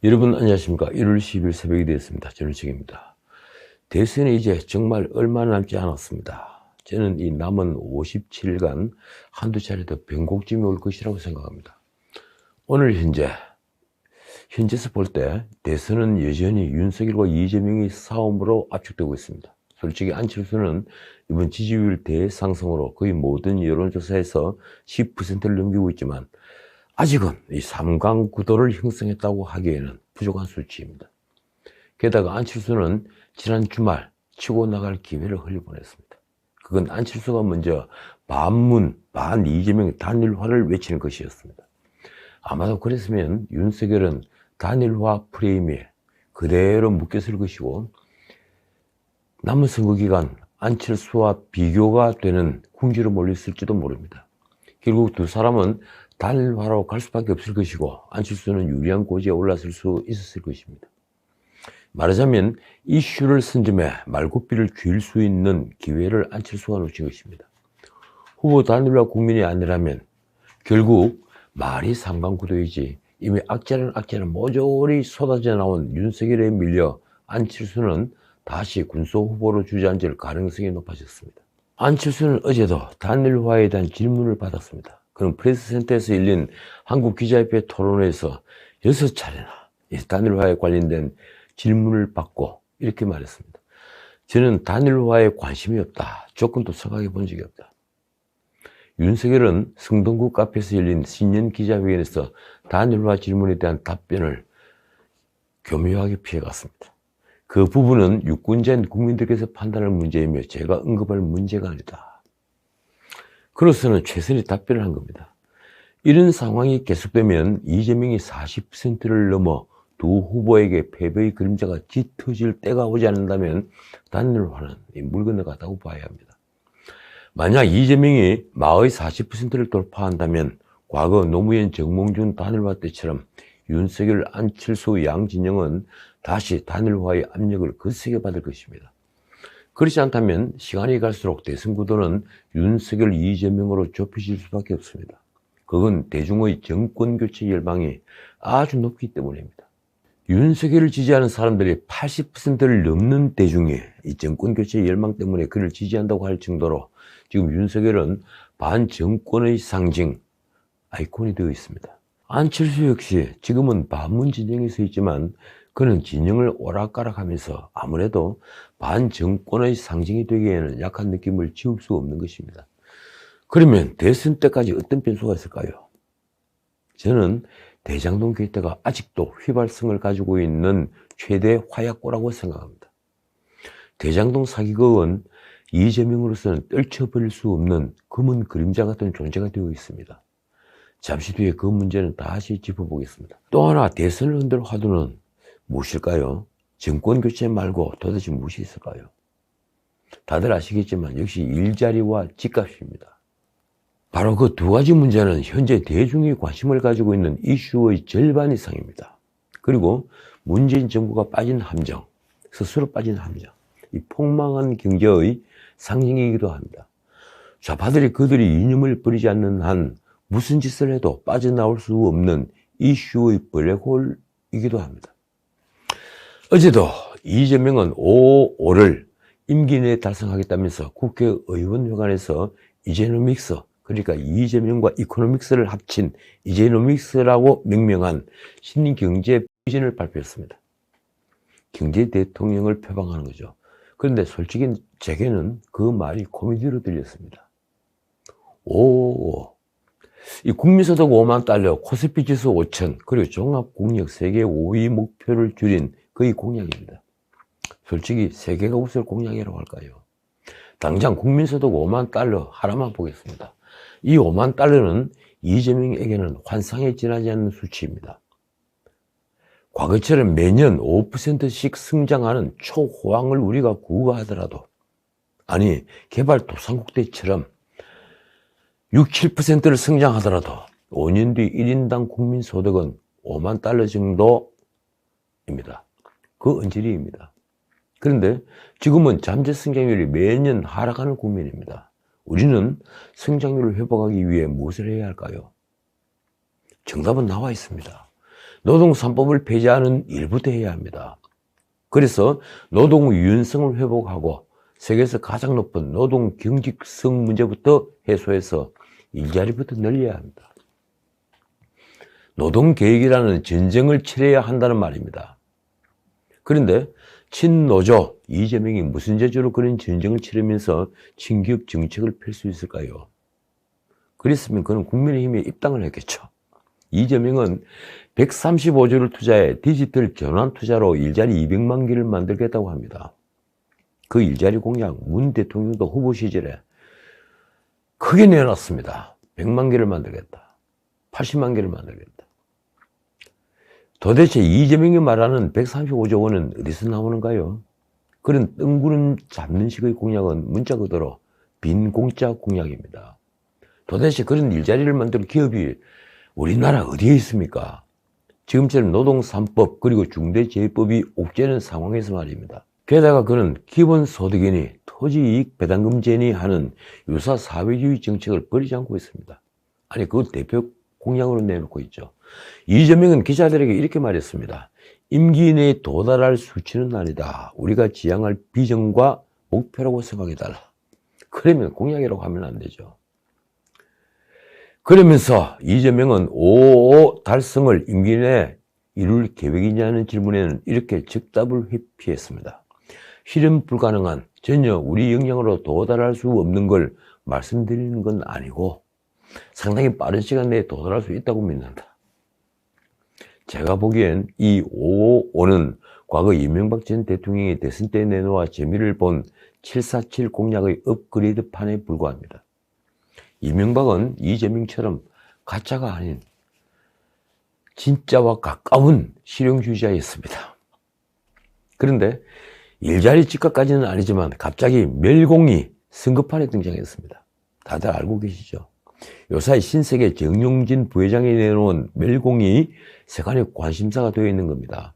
여러분 안녕하십니까. 1월 10일 새벽이 되었습니다. 저는 책입니다. 대선이 이제 정말 얼마 남지 않았습니다. 저는 이 남은 57일간 한두 차례 더 변곡점이 올 것이라고 생각합니다. 오늘 현재에서 볼 때 대선은 여전히 윤석열과 이재명의 싸움으로 압축되고 있습니다. 솔직히 안철수는 이번 지지율 대상승으로 거의 모든 여론조사에서 10%를 넘기고 있지만 아직은 이 3강 구도를 형성했다고 하기에는 부족한 수치입니다. 게다가 안철수는 지난 주말 치고 나갈 기회를 흘려보냈습니다. 그건 안철수가 먼저 반문, 반 이재명 단일화를 외치는 것이었습니다. 아마도 그랬으면 윤석열은 단일화 프레임에 그대로 묶였을 것이고 남은 선거기간 안철수와 비교가 되는 궁지로 몰렸을지도 모릅니다. 결국 두 사람은 단일화로 갈 수밖에 없을 것이고 안철수는 유리한 고지에 올랐을 수 있었을 것입니다. 말하자면 이슈를 선점해 말고삐를 쥘 수 있는 기회를 안철수가 놓친 것입니다. 후보 단일화 국민이 아니라면 결국 말이 3강 구도이지 이미 악재는 모조리 쏟아져 나온 윤석열에 밀려 안철수는 다시 군소 후보로 주저앉을 가능성이 높아졌습니다. 안철수는 어제도 단일화에 대한 질문을 받았습니다. 그는 프레스센터에서 열린 한국기자협회 토론회에서 6차례나 단일화에 관련된 질문을 받고 이렇게 말했습니다. 저는 단일화에 관심이 없다. 조금도 생각해 본 적이 없다. 윤석열은 성동구 카페에서 열린 신년 기자회견에서 단일화 질문에 대한 답변을 교묘하게 피해갔습니다. 그 부분은 유권자인 국민들께서 판단할 문제이며 제가 언급할 문제가 아니다. 그로서는 최선의 답변을 한 겁니다. 이런 상황이 계속되면 이재명이 40%를 넘어 두 후보에게 패배의 그림자가 짙어질 때가 오지 않는다면 단일화는 물 건너갔다고 봐야 합니다. 만약 이재명이 마의 40%를 돌파한다면 과거 노무현 정몽준 단일화 때처럼 윤석열, 안철수 양 진영은 다시 단일화의 압력을 거세게 받을 것입니다. 그렇지 않다면 시간이 갈수록 대선 구도는 윤석열, 이재명으로 좁혀질 수밖에 없습니다. 그건 대중의 정권교체 열망이 아주 높기 때문입니다. 윤석열을 지지하는 사람들이 80%를 넘는 대중이 이 정권교체 열망 때문에 그를 지지한다고 할 정도로 지금 윤석열은 반정권의 상징, 아이콘이 되어 있습니다. 안철수 역시 지금은 반문 진영에 서 있지만 그는 진영을 오락가락하면서 아무래도 반정권의 상징이 되기에는 약한 느낌을 지울 수 없는 것입니다. 그러면 대선 때까지 어떤 변수가 있을까요? 저는 대장동 게이트가 아직도 휘발성을 가지고 있는 최대 화약고라고 생각합니다. 대장동 사기극은 이재명으로서는 떨쳐버릴 수 없는 검은 그림자 같은 존재가 되어 있습니다. 잠시 뒤에 그 문제는 다시 짚어보겠습니다. 또 하나 대선을 흔들 화두는 무엇일까요? 정권교체 말고 도대체 무엇이 있을까요? 다들 아시겠지만 역시 일자리와 집값입니다. 바로 그 두 가지 문제는 현재 대중이 관심을 가지고 있는 이슈의 절반 이상입니다. 그리고 문재인 정부가 빠진 함정, 스스로 빠진 함정, 이 폭망한 경제의 상징이기도 합니다. 좌파들이 그들이 이념을 버리지 않는 한 무슨 짓을 해도 빠져나올 수 없는 이슈의 블랙홀이기도 합니다. 어제도 이재명은 5.5를 임기 내에 달성하겠다면서 국회의원회관에서 이제노믹스, 그러니까 이재명과 이코노믹스를 합친 이제노믹스라고 명명한 신경제 비전을 발표했습니다. 경제 대통령을 표방하는 거죠. 그런데 솔직히 제게는 그 말이 코미디로 들렸습니다. 이 국민소득 5만 달러, 코스피 지수 5천, 그리고 종합국력 세계 5위 목표를 줄인 거의 공약입니다. 솔직히 세계가 웃을 공약이라고 할까요? 당장 국민소득 5만 달러 하나만 보겠습니다. 이 5만 달러는 이재명에게는 환상에 지나지 않는 수치입니다. 과거처럼 매년 5%씩 성장하는 초호황을 우리가 구가하더라도, 아니 개발도상국 때처럼 6, 7%를 성장하더라도 5년 뒤 1인당 국민소득은 5만 달러 정도입니다. 그 언저리입니다. 그런데 지금은 잠재 성장률이 매년 하락하는 국면입니다. 우리는 성장률을 회복하기 위해 무엇을 해야 할까요? 정답은 나와 있습니다. 노동 3법을 폐지하는 일부터 해야 합니다. 그래서 노동 유연성을 회복하고 세계에서 가장 높은 노동 경직성 문제부터 해소해서 일자리부터 늘려야 합니다. 노동계획이라는 전쟁을 치러야 한다는 말입니다. 그런데 친노조 이재명이 무슨 재주로 그런 전쟁을 치르면서 친기업 정책을 펼 수 있을까요? 그랬으면 그는 국민의힘에 입당을 했겠죠. 이재명은 135조를 투자해 디지털 전환 투자로 일자리 200만 개를 만들겠다고 합니다. 그 일자리 공약 문 대통령도 후보 시절에 크게 내놨습니다. 100만 개를 만들겠다. 80만 개를 만들겠다. 도대체 이재명이 말하는 135조 원은 어디서 나오는가요? 그런 뜬구름 잡는 식의 공약은 문자 그대로 빈 공짜 공약입니다. 도대체 그런 일자리를 만들 기업이 우리나라 어디에 있습니까? 지금처럼 노동 3법 그리고 중대재해법이 옥죄는 상황에서 말입니다. 게다가 그는 기본소득이니 토지이익 배당금제니 하는 유사 사회주의 정책을 버리지 않고 있습니다. 아니 그걸 대표 공약으로 내놓고 있죠. 이재명은 기자들에게 이렇게 말했습니다. 임기 내에 도달할 수치는 아니다. 우리가 지향할 비전과 목표라고 생각해달라. 그러면 공약이라고 하면 안 되죠. 그러면서 이재명은 5.55 달성을 임기 내에 이룰 계획이냐는 질문에는 이렇게 즉답을 회피했습니다. 실현 불가능한 전혀 우리 역량으로 도달할 수 없는 걸 말씀드리는 건 아니고 상당히 빠른 시간 내에 도달할 수 있다고 믿는다. 제가 보기엔 이 555는 과거 이명박 전 대통령이 대선 때 내놓아 재미를 본 747 공약의 업그레이드판에 불과합니다. 이명박은 이재명처럼 가짜가 아닌 진짜와 가까운 실용주의자였습니다. 그런데 일자리 직각까지는 아니지만 갑자기 멸공이 선거판에 등장했습니다. 다들 알고 계시죠? 요사이 신세계 정용진 부회장이 내놓은 멸공이 세간의 관심사가 되어 있는 겁니다.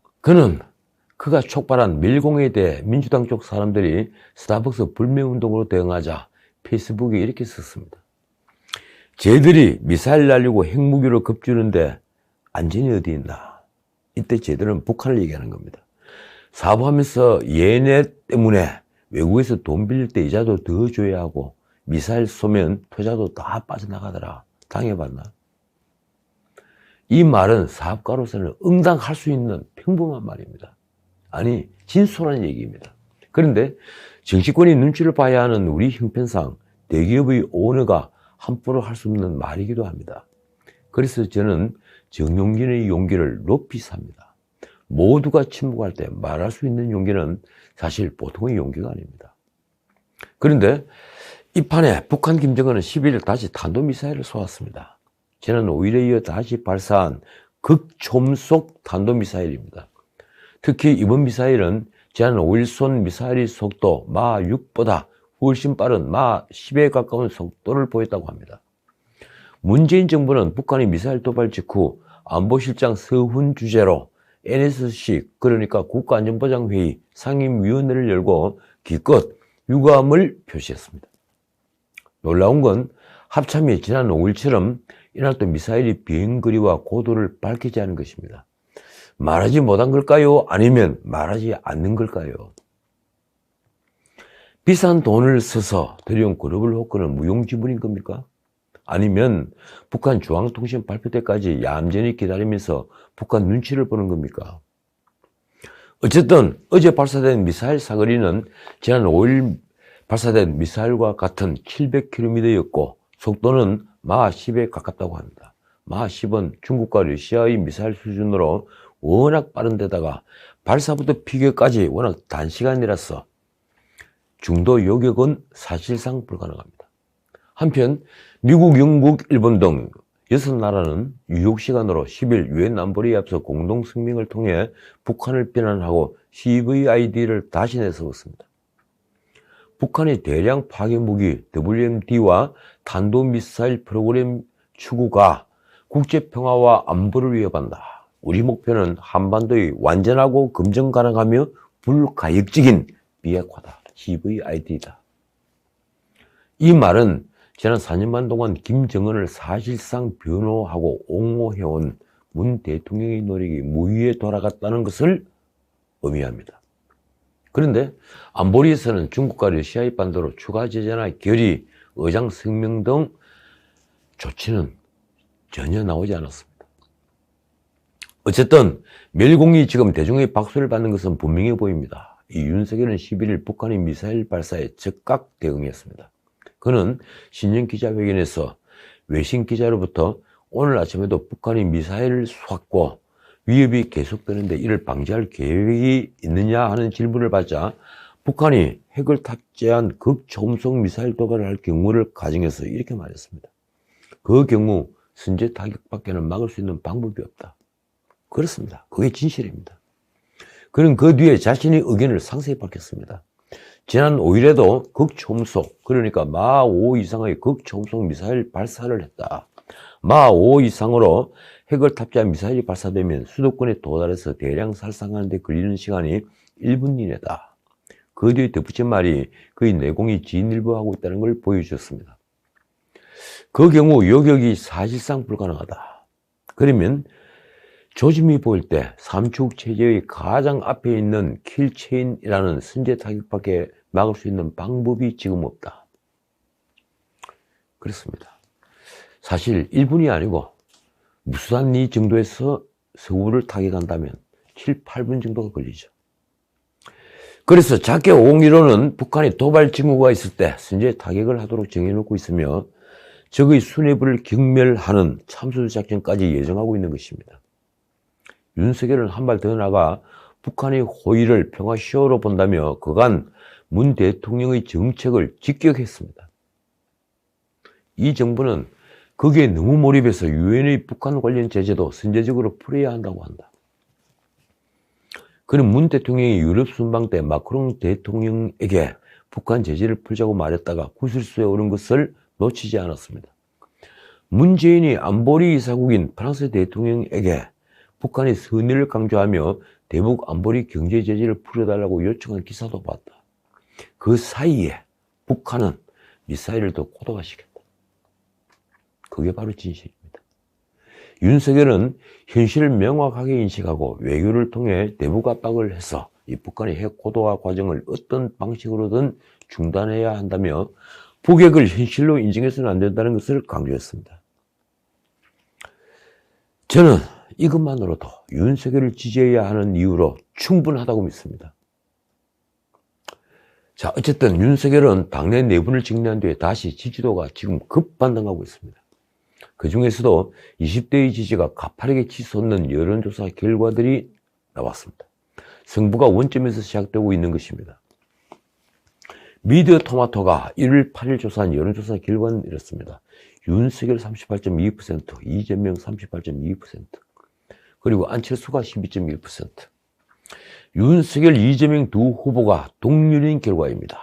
그가 촉발한 멸공에 대해 민주당 쪽 사람들이 스타벅스 불매운동으로 대응하자 페이스북에 이렇게 썼습니다. 쟤들이 미사일 날리고 핵무기로 겁주는데 안전이 어디 있나? 이때 쟤들은 북한을 얘기하는 겁니다. 사업하면서 얘네 때문에 외국에서 돈 빌릴 때 이자도 더 줘야 하고 미사일 쏘면 투자도 다 빠져나가더라. 당해봤나? 이 말은 사업가로서는 응당할 수 있는 평범한 말입니다. 아니 진솔한 얘기입니다. 그런데 정치권이 눈치를 봐야 하는 우리 형편상 대기업의 오너가 함부로 할 수 없는 말이기도 합니다. 그래서 저는 정용진의 용기를 높이 삽니다. 모두가 침묵할 때 말할 수 있는 용기는 사실 보통의 용기가 아닙니다. 그런데 이 판에 북한 김정은은 11일 다시 탄도미사일을 쏘았습니다. 지난 5일에 이어 다시 발사한 극초음속 탄도미사일입니다. 특히 이번 미사일은 지난 5일 쏜 미사일의 속도 마 6보다 훨씬 빠른 마 10에 가까운 속도를 보였다고 합니다. 문재인 정부는 북한의 미사일 도발 직후 안보실장 서훈 주재로 NSC 그러니까 국가안전보장회의 상임위원회를 열고 기껏 유감을 표시했습니다. 놀라운 건 합참이 지난 5일처럼 이날도 미사일이 비행거리와 고도를 밝히지 않은 것입니다. 말하지 못한 걸까요? 아니면 말하지 않는 걸까요? 비싼 돈을 써서 들여온 글로벌 호크는 무용지물인 겁니까? 아니면 북한 중앙통신 발표 때까지 얌전히 기다리면서 북한 눈치를 보는 겁니까? 어쨌든 어제 발사된 미사일 사거리는 지난 5일 발사된 미사일과 같은 700km였고 속도는 마 10에 가깝다고 합니다. 마 10은 중국과 러시아의 미사일 수준으로 워낙 빠른 데다가 발사부터 피격까지 워낙 단시간이라서 중도 요격은 사실상 불가능합니다. 한편 미국, 영국, 일본 등 6나라는 유효시간으로 10일 유엔 안보리에 앞서 공동성명을 통해 북한을 비난하고 CVID를 다시 내세웠습니다. 북한의 대량 파괴무기 WMD와 탄도미사일 프로그램 추구가 국제평화와 안보를 위협한다. 우리 목표는 한반도의 완전하고 검증 가능하며 불가역적인 비핵화다. CVID다. 이 말은 지난 4년 반 동안 김정은을 사실상 변호하고 옹호해온 문 대통령의 노력이 무위에 돌아갔다는 것을 의미합니다. 그런데 안보리에서는 중국과 러시아의 반대로 추가 제재나 결의, 의장 성명 등 조치는 전혀 나오지 않았습니다. 어쨌든 멸공이 지금 대중의 박수를 받는 것은 분명해 보입니다. 이 윤석열은 11일 북한의 미사일 발사에 즉각 대응했습니다. 그는 신년 기자회견에서 외신 기자로부터 오늘 아침에도 북한이 미사일을 쐈고 위협이 계속되는데 이를 방지할 계획이 있느냐 하는 질문을 받자 북한이 핵을 탑재한 극초음속 미사일 도발을 할 경우를 가정해서 이렇게 말했습니다. 그 경우 선제 타격밖에는 막을 수 있는 방법이 없다. 그렇습니다. 그게 진실입니다. 그는 그 뒤에 자신의 의견을 상세히 밝혔습니다. 지난 5일에도 극초음속, 그러니까 마 5 이상의 극초음속 미사일 발사를 했다. 마 5 이상으로 핵을 탑재한 미사일이 발사되면 수도권에 도달해서 대량 살상하는 데 걸리는 시간이 1분 이내다. 그 뒤에 덧붙인 말이 그의 내공이 진일보하고 있다는 걸 보여주었습니다. 그 경우 요격이 사실상 불가능하다. 그러면 조짐이 보일 때 삼축 체제의 가장 앞에 있는 킬체인이라는 선제 타격밖에 막을 수 있는 방법이 지금 없다. 그렇습니다. 사실 1분이 아니고 무수한 이 정도에서 서울을 타격한다면 7, 8분 정도가 걸리죠. 그래서 작게 501호는 북한이 도발 징후가 있을 때 선제 타격을 하도록 정해놓고 있으며 적의 수뇌부를 경멸하는 참수 작전까지 예정하고 있는 것입니다. 윤석열은 한 발 더 나가 북한의 호의를 평화쇼로 본다며 그간 문 대통령의 정책을 직격했습니다. 이 정부는 거기에 너무 몰입해서 유엔의 북한 관련 제재도 선제적으로 풀어야 한다고 한다. 그는 문 대통령이 유럽 순방 때 마크롱 대통령에게 북한 제재를 풀자고 말했다가 구설수에 오른 것을 놓치지 않았습니다. 문재인이 안보리 이사국인 프랑스 대통령에게 북한의 선의를 강조하며 대북 안보리 경제 제재를 풀어달라고 요청한 기사도 봤다. 그 사이에 북한은 미사일을 더 고도화시켰다. 그게 바로 진실입니다. 윤석열은 현실을 명확하게 인식하고 외교를 통해 대북 압박을 해서 이 북한의 핵 고도화 과정을 어떤 방식으로든 중단해야 한다며 북핵을 현실로 인정해서는 안 된다는 것을 강조했습니다. 저는 이것만으로도 윤석열을 지지해야 하는 이유로 충분하다고 믿습니다. 자, 어쨌든 윤석열은 당내 내분을 정리한 뒤에 다시 지지도가 지금 급반등하고 있습니다. 그 중에서도 20대의 지지가 가파르게 치솟는 여론조사 결과들이 나왔습니다. 승부가 원점에서 시작되고 있는 것입니다. 미디어토마토가 1월 8일 조사한 여론조사 결과는 이렇습니다. 윤석열 38.2%, 이재명 38.2%, 그리고 안철수가 12.1%. 윤석열, 이재명 두 후보가 동률인 결과입니다.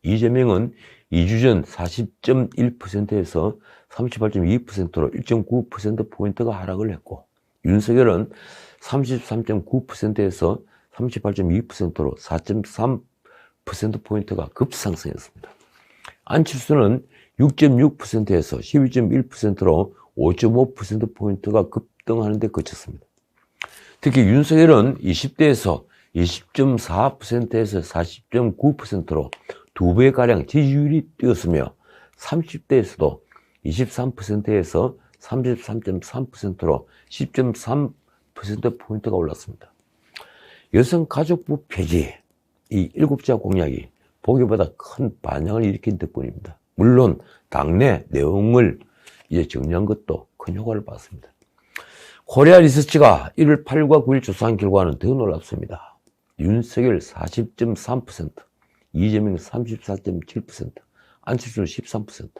이재명은 2주 전 40.1%에서 38.2%로 1.9%포인트가 하락을 했고, 윤석열은 33.9%에서 38.2%로 4.3%포인트가 급상승했습니다. 안철수는 6.6%에서 12.1%로 5.5%포인트가 급등하는 데 그쳤습니다. 특히 윤석열은 20대에서 20.4%에서 40.9%로 2배가량 지지율이 뛰었으며 30대에서도 23%에서 33.3%로 10.3%포인트가 올랐습니다. 여성가족부 폐지, 이 7자 공약이 보기보다 큰 반향을 일으킨 덕분입니다. 물론 당내 내용을 이제 정리한 것도 큰 효과를 봤습니다. 코리아 리서치가 1월 8일과 9일 조사한 결과는 더 놀랍습니다. 윤석열 40.3%, 이재명 34.7%, 안철수는 13%.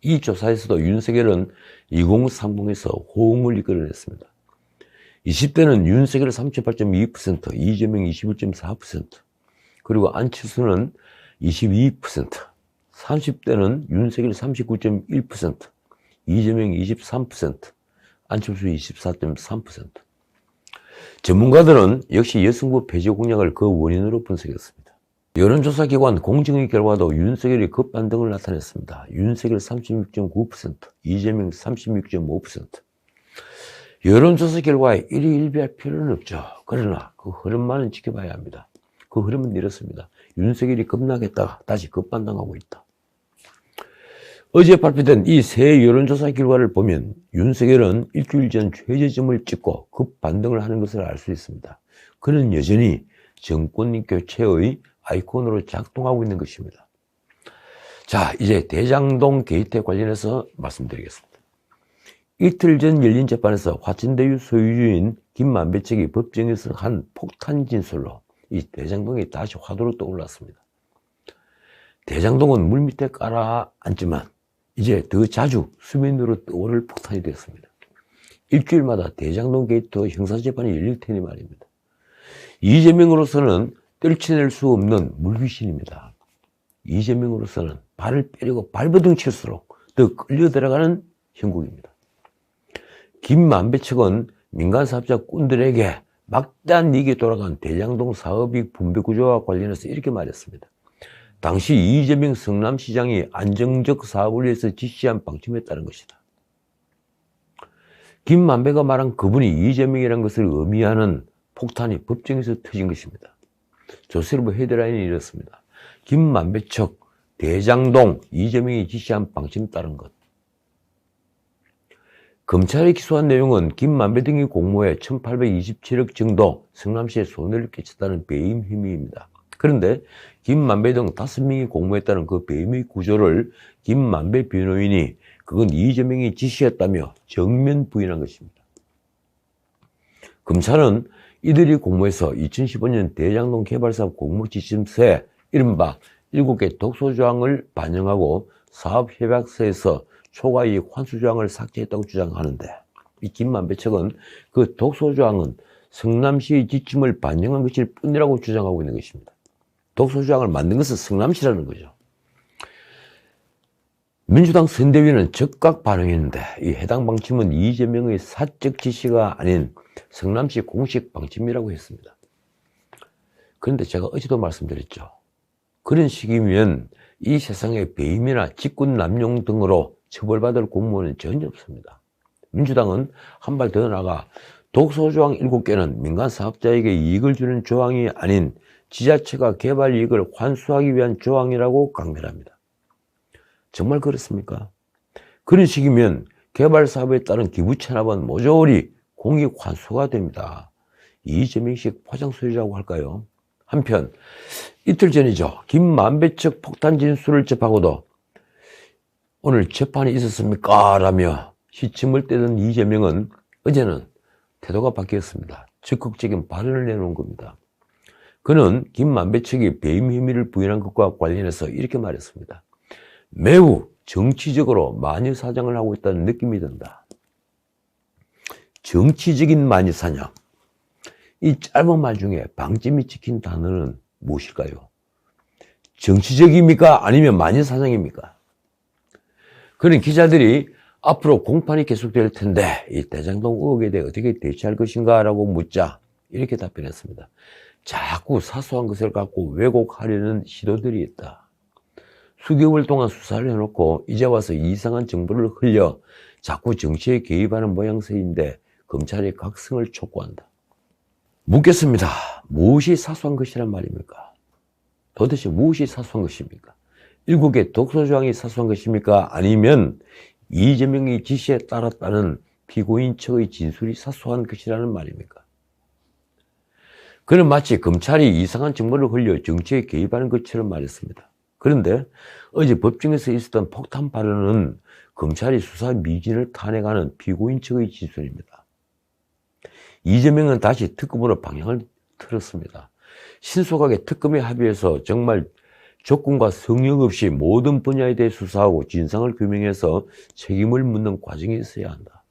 이 조사에서도 윤석열은 2030에서 호응을 이끌어냈습니다. 20대는 윤석열 38.2%, 이재명 21.4%, 그리고 안철수는 22%, 30대는 윤석열 39.1%, 이재명 23%, 안철수 24.3%. 전문가들은 역시 여성부 폐지 공약을 그 원인으로 분석했습니다. 여론조사 기관 공정위 결과도 윤석열이 급반등을 나타냈습니다. 윤석열 36.9%, 이재명 36.5%. 여론조사 결과에 일희일비할 필요는 없죠. 그러나 그 흐름만은 지켜봐야 합니다. 그 흐름은 이렇습니다. 윤석열이 급락했다가 다시 급반등하고 있다. 어제 발표된 이 새 여론조사 결과를 보면 윤석열은 일주일 전 최저점을 찍고 급반등을 하는 것을 알 수 있습니다. 그는 여전히 정권 교체의 아이콘으로 작동하고 있는 것입니다. 자, 이제 대장동 게이트에 관련해서 말씀드리겠습니다. 이틀 전 열린 재판에서 화천대유 소유주인 김만배 측이 법정에서 한 폭탄 진술로 이 대장동이 다시 화두로 떠올랐습니다. 대장동은 물밑에 깔아앉지만 이제 더 자주 수면으로 떠오를 폭탄이 되었습니다. 일주일마다 대장동 게이트 형사재판이 열릴 테니 말입니다. 이재명으로서는 떨쳐낼 수 없는 물귀신입니다. 이재명으로서는 발을 빼려고 발버둥 칠수록 더 끌려 들어가는 형국입니다. 김만배 측은 민간사업자 꾼들에게 막대한 이익이 돌아간 대장동 사업이익 분배 구조와 관련해서 이렇게 말했습니다. 당시 이재명 성남시장이 안정적 사업을 위해서 지시한 방침에 따른 것이다. 김만배가 말한 그분이 이재명이라는 것을 의미하는 폭탄이 법정에서 터진 것입니다. 조선일보 헤드라인이 이렇습니다. 김만배 측 대장동 이재명이 지시한 방침에 따른 것. 검찰이 기소한 내용은 김만배 등이 공모해 1827억 정도 성남시에 손해를 끼쳤다는 배임 혐의입니다. 그런데 김만배 등 5명이 공모했다는 그 배임의 구조를 김만배 변호인이 그건 이재명이 지시했다며 정면 부인한 것입니다. 검찰은 이들이 공모해서 2015년 대장동 개발사업 공모 지침서에 이른바 7개 독소조항을 반영하고 사업협약서에서 초과이익 환수조항을 삭제했다고 주장하는데 이 김만배 측은 그 독소조항은 성남시의 지침을 반영한 것일 뿐이라고 주장하고 있는 것입니다. 독소조항을 만든 것은 성남시라는 거죠. 민주당 선대위는 즉각 반응했는데 이 해당 방침은 이재명의 사적 지시가 아닌 성남시 공식 방침이라고 했습니다. 그런데 제가 어제도 말씀드렸죠. 그런 식이면 이 세상에 배임이나 직권 남용 등으로 처벌받을 공무원은 전혀 없습니다. 민주당은 한 발 더 나아가 독소조항 7개는 민간사업자에게 이익을 주는 조항이 아닌 지자체가 개발 이익을 환수하기 위한 조항이라고 강변합니다. 정말 그렇습니까? 그런 식이면 개발 사업에 따른 기부 체납은 모조리 공익 환수가 됩니다. 이재명식 포장 소유자고 할까요? 한편 이틀 전이죠. 김만배 측 폭탄 진술을 접하고도 오늘 재판이 있었습니까? 라며 시침을 떼던 이재명은 어제는 태도가 바뀌었습니다. 적극적인 발언을 내놓은 겁니다. 그는 김만배 측이 배임 혐의를 부인한 것과 관련해서 이렇게 말했습니다. 매우 정치적으로 마녀사냥을 하고 있다는 느낌이 든다. 정치적인 마녀사냥. 이 짧은 말 중에 방점이 찍힌 단어는 무엇일까요? 정치적입니까? 아니면 마녀사냥입니까? 그런 기자들이 앞으로 공판이 계속될 텐데 이 대장동 의혹에 대해 어떻게 대처할 것인가 라고 묻자 이렇게 답변했습니다. 자꾸 사소한 것을 갖고 왜곡하려는 시도들이 있다. 수개월 동안 수사를 해놓고 이제 와서 이상한 정보를 흘려 자꾸 정치에 개입하는 모양새인데 검찰이 각성을 촉구한다. 묻겠습니다. 무엇이 사소한 것이란 말입니까? 도대체 무엇이 사소한 것입니까? 7개 독소조항이 사소한 것입니까? 아니면 이재명이 지시에 따랐다는 피고인 측의 진술이 사소한 것이라는 말입니까? 그는 마치 검찰이 이상한 정보를 흘려 정치에 개입하는 것처럼 말했습니다. 그런데 어제 법정에서 있었던 폭탄 발언은 검찰이 수사 미진을 탄핵하는 피고인 측의 진술입니다. 이재명은 다시 특검으로 방향을 틀었습니다. 신속하게 특검에 합의해서 정말 조건과 성역 없이 모든 분야에 대해 수사하고 진상을 규명해서 책임을 묻는 과정이 있어야 한다.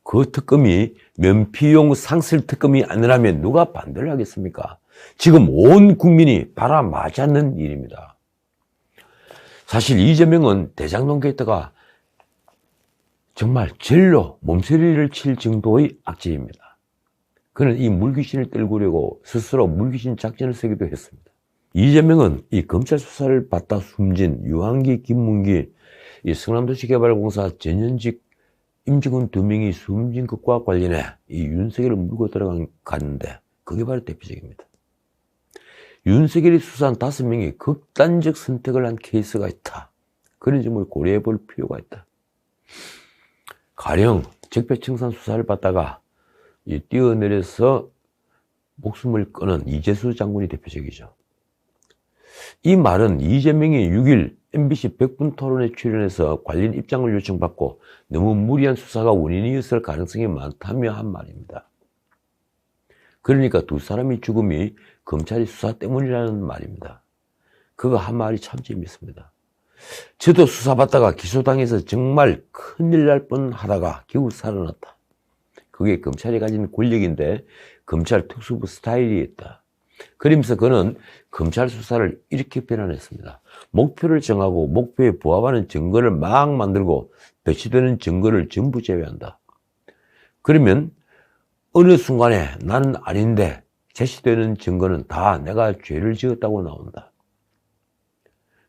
그 특검이 면피용 상설 특검이 아니라면 누가 반대를 하겠습니까? 지금 온 국민이 바라마지 않는 일입니다. 사실 이재명은 대장동 게이트가 정말 젤로 몸서리를 칠 정도의 악재입니다. 그는 이 물귀신을 떨구려고 스스로 물귀신 작전을 쓰기도 했습니다. 이재명은 이 검찰 수사를 받다 숨진 유한기, 김문기, 이 성남도시개발공사 전현직 임직원 2명이 숨진 것과 관련해 이 윤석열을 물고 들어갔는데 그게 바로 대표적입니다. 윤석열이 수사한 5명이 극단적 선택을 한 케이스가 있다. 그런 점을 고려해 볼 필요가 있다. 가령 적폐청산 수사를 받다가 뛰어내려서 목숨을 끊은 이재수 장군이 대표적이죠. 이 말은 이재명이 6일 MBC 100분 토론에 출연해서 관련 입장을 요청받고 너무 무리한 수사가 원인이었을 가능성이 많다며 한 말입니다. 그러니까 두 사람의 죽음이 검찰의 수사 때문이라는 말입니다. 그거 한 말이 참 재밌습니다. 저도 수사받다가 기소당해서 정말 큰일 날 뻔하다가 겨우 살아났다. 그게 검찰이 가진 권력인데 검찰 특수부 스타일이었다. 그러면서 그는 검찰 수사를 이렇게 변환했습니다. 목표를 정하고 목표에 부합하는 증거를 막 만들고 배치되는 증거를 전부 제외한다. 그러면 어느 순간에 나는 아닌데 제시되는 증거는 다 내가 죄를 지었다고 나온다.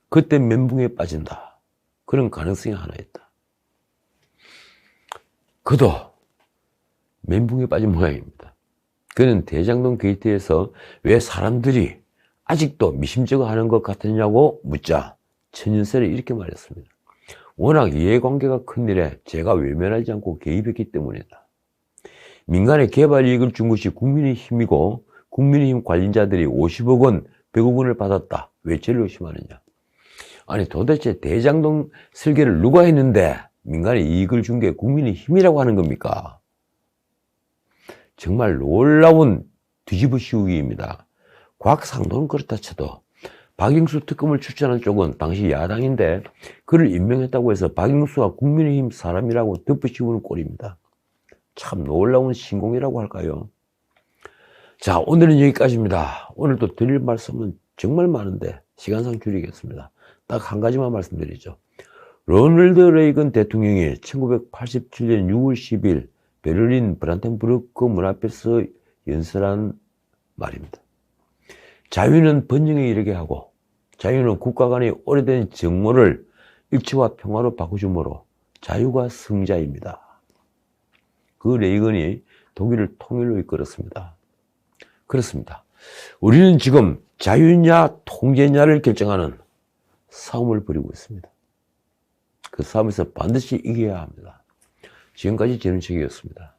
그때 멘붕에 빠진다. 그런 가능성이 하나 있다. 그도 멘붕에 빠진 모양입니다. 그는 대장동 게이트에서 왜 사람들이 아직도 미심쩍어하는 것 같았냐고 묻자 천연세를 이렇게 말했습니다. 워낙 이해관계가 큰 일에 제가 외면하지 않고 개입했기 때문이다. 민간의 개발 이익을 준 것이 국민의힘이고 국민의힘 관련자들이 50억 원, 100억 원을 받았다. 왜 저를 의심하느냐. 아니 도대체 대장동 설계를 누가 했는데 민간의 이익을 준 게 국민의힘이라고 하는 겁니까? 정말 놀라운 뒤집어 씌우기입니다. 곽상도는 그렇다 쳐도 박영수 특검을 추천한 쪽은 당시 야당인데 그를 임명했다고 해서 박영수가 국민의힘 사람이라고 덮어씌우는 꼴입니다. 참 놀라운 신공이라고 할까요? 자, 오늘은 여기까지입니다. 오늘도 드릴 말씀은 정말 많은데 시간상 줄이겠습니다. 딱 한 가지만 말씀드리죠. 로널드 레이건 대통령이 1987년 6월 10일 베를린 브란텐부르크 문 앞에서 연설한 말입니다. 자유는 번영에 이르게 하고 자유는 국가 간의 오래된 정모를 일치와 평화로 바꾸주므로 자유가 승자입니다. 그 레이건이 독일을 통일로 이끌었습니다. 그렇습니다. 우리는 지금 자유냐 통제냐를 결정하는 싸움을 벌이고 있습니다. 그 싸움에서 반드시 이겨야 합니다. 지금까지 진은책이었습니다.